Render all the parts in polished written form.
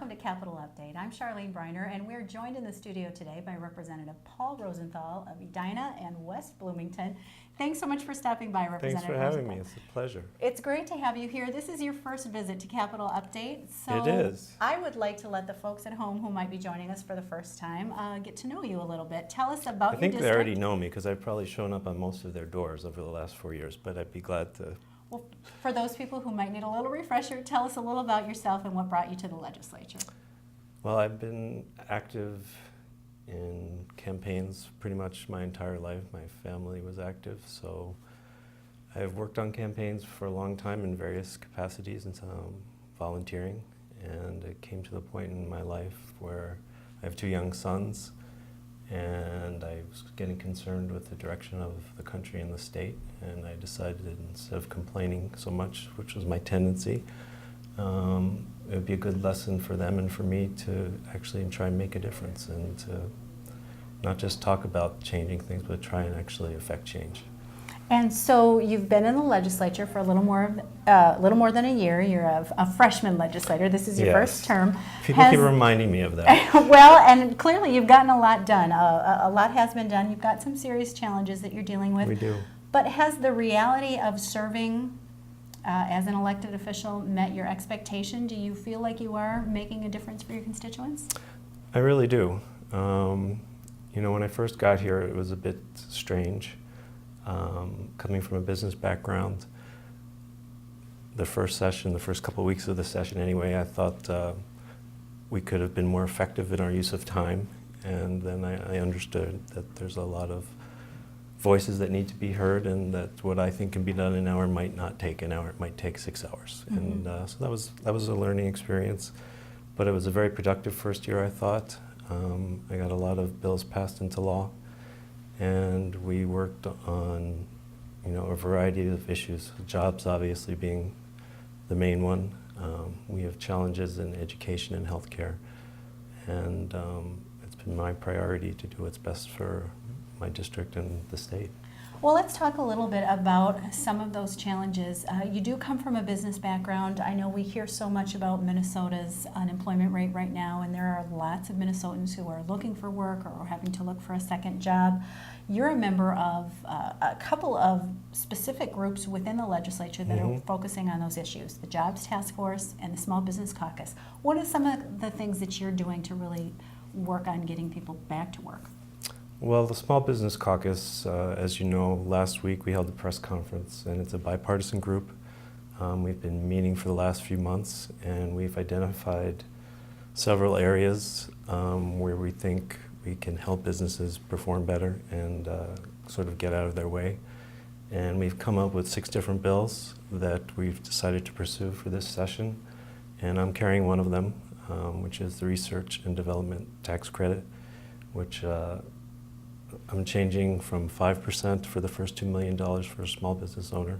welcome to Capital Update. I'm Charlene Briner, and we're joined in the studio today by Representative Paul Rosenthal of Edina and West Bloomington. Thanks so much for stopping by, Representative Thanks for having Rosenthal. me. It's a pleasure. It's great to have you here. This is your first visit to Capital Update, so It is. I would like to let the folks at home who might be joining us for the first time get to know you a little bit. Tell us about I your think district. they already know me because I've probably shown up on most of their doors over the last 4 years, but I'd be glad to. Well, for those people who might need a little refresher, tell us a little about yourself and what brought you to the legislature. Well, I've been active in campaigns pretty much my entire life. My family was active, so I've worked on campaigns for a long time in various capacities and some volunteering, and it came to the point in my life where I have 2 young sons, and I was getting concerned with the direction of the country and the state, and I decided instead of complaining so much, which was my tendency, it would be a good lesson for them and for me to actually try and make a difference and to not just talk about changing things, but try and actually affect change. And so you've been in the legislature for a little more than a year. You're a freshman legislator. This is your Yes. first term. People keep reminding me of that. Well, and clearly you've gotten a lot done. A lot has been done. You've got some serious challenges that you're dealing with. We do. But has the reality of serving as an elected official met your expectation? Do you feel like you are making a difference for your constituents? I really do. You know, when I first got here, it was a bit strange. Coming from a business background, the first couple of weeks of the session anyway, I thought we could have been more effective in our use of time. And then I understood that there's a lot of voices that need to be heard, and that what I think can be done in an hour might not take an hour, it might take 6 hours. Mm-hmm. And so that was a learning experience, but it was a very productive first year, I thought. I got a lot of bills passed into law, and we worked on, you know, a variety of issues, jobs obviously being the main one. We have challenges in education and healthcare, and it's been my priority to do what's best for my district and the state. Well, let's talk a little bit about some of those challenges. You do come from a business background. I know we hear so much about Minnesota's unemployment rate right now, and there are lots of Minnesotans who are looking for work or having to look for a second job. You're a member of a couple of specific groups within the legislature that are focusing on those issues, the Jobs Task Force and the Small Business Caucus. What are some of the things that you're doing to really work on getting people back to work? Well, the Small Business Caucus, as you know, last week we held a press conference, and it's a bipartisan group. We've been meeting for the last few months, and we've identified several areas where we think we can help businesses perform better and sort of get out of their way. And we've come up with 6 different bills that we've decided to pursue for this session, and I'm carrying one of them, which is the Research and Development Tax Credit, which I'm changing from 5% for the first $2 million for a small business owner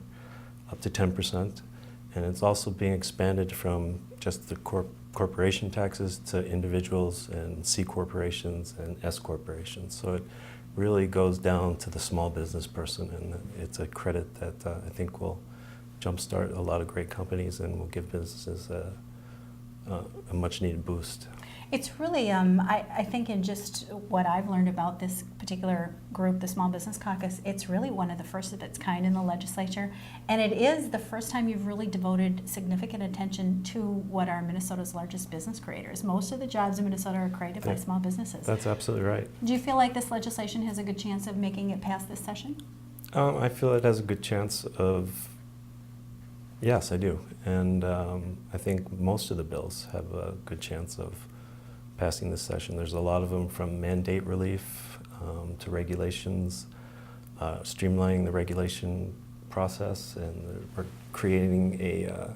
up to 10%. And it's also being expanded from just the corporation taxes to individuals and C corporations and S corporations. So it really goes down to the small business person, and it's a credit that I think will jumpstart a lot of great companies and will give businesses a much needed boost. It's really, I think in just what I've learned about this particular group, the Small Business Caucus, it's really one of the first of its kind in the legislature. And it is the first time you've really devoted significant attention to what are Minnesota's largest business creators. Most of the jobs in Minnesota are created by small businesses. That's absolutely right. Do you feel like this legislation has a good chance of making it past this session? I feel it has a good chance of. Yes, I do. And I think most of the bills have a good chance of passing this session. There's a lot of them, from mandate relief to regulations, streamlining the regulation process, and we're creating a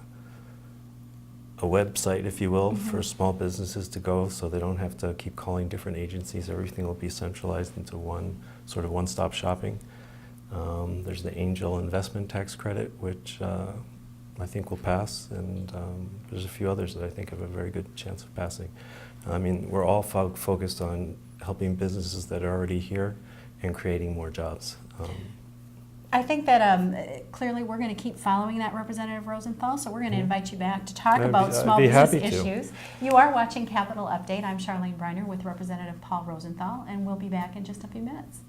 website, if you will, for small businesses to go, so they don't have to keep calling different agencies. Everything will be centralized into one sort of one-stop shopping. There's the Angel Investment Tax Credit, which I think will pass, and there's a few others that I think have a very good chance of passing. I mean, we're all focused on helping businesses that are already here and creating more jobs. I think that clearly we're going to keep following that, Representative Rosenthal, so we're going to invite you back to talk about small be business happy to. issues. You are watching Capital Update. I'm Charlene Briner with Representative Paul Rosenthal, and we'll be back in just a few minutes.